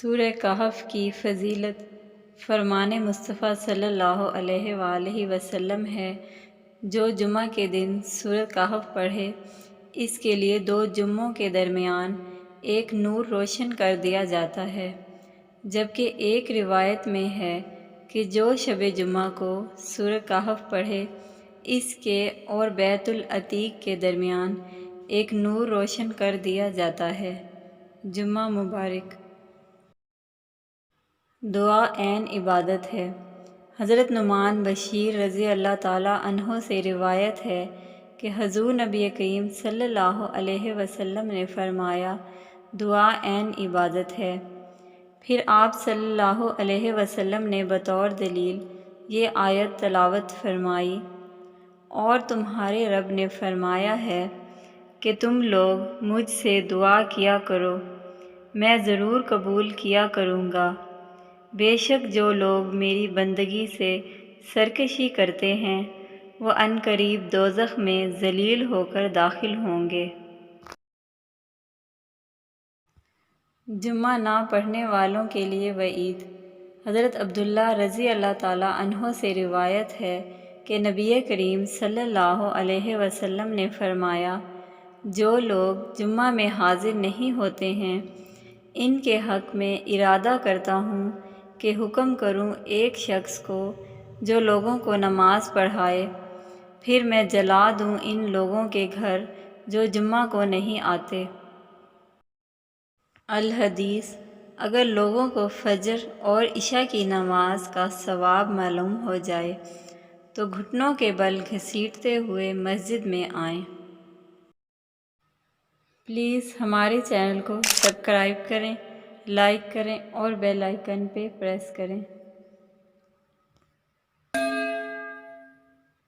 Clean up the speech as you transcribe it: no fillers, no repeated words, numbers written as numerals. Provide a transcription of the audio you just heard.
سورہ کہف کی فضیلت فرمان مصطفیٰ صلی اللہ علیہ وآلہ وسلم ہے، جو جمعہ کے دن سورہ کہف پڑھے اس کے لیے 2 جمعوں کے درمیان ایک نور روشن کر دیا جاتا ہے، جبکہ ایک روایت میں ہے کہ جو شب جمعہ کو سورہ کہف پڑھے اس کے اور بیت العتیق کے درمیان ایک نور روشن کر دیا جاتا ہے۔ جمعہ مبارک۔ دعا عین عبادت ہے۔ حضرت نعمان بشیر رضی اللہ تعالیٰ عنہ سے روایت ہے کہ حضور نبی کریم صلی اللہ علیہ وسلم نے فرمایا، دعا عین عبادت ہے۔ پھر آپ صلی اللہ علیہ وسلم نے بطور دلیل یہ آیت تلاوت فرمائی، اور تمہارے رب نے فرمایا ہے کہ تم لوگ مجھ سے دعا کیا کرو، میں ضرور قبول کیا کروں گا۔ بے شک جو لوگ میری بندگی سے سرکشی کرتے ہیں وہ عنقریب دوزخ میں ذلیل ہو کر داخل ہوں گے۔ جمعہ نہ پڑھنے والوں کے لیے وعید۔ حضرت عبداللہ رضی اللہ تعالیٰ عنہ سے روایت ہے کہ نبی کریم صلی اللہ علیہ وسلم نے فرمایا، جو لوگ جمعہ میں حاضر نہیں ہوتے ہیں ان کے حق میں ارادہ کرتا ہوں کہ حکم کروں ایک شخص کو جو لوگوں کو نماز پڑھائے، پھر میں جلا دوں ان لوگوں کے گھر جو جمعہ کو نہیں آتے۔ الحدیث: اگر لوگوں کو فجر اور عشاء کی نماز کا ثواب معلوم ہو جائے تو گھٹنوں کے بل گھسیٹتے ہوئے مسجد میں آئیں۔ پلیز ہمارے چینل کو سبسکرائب کریں، لائک کریں اور بیل آئیکن پہ پریس کریں۔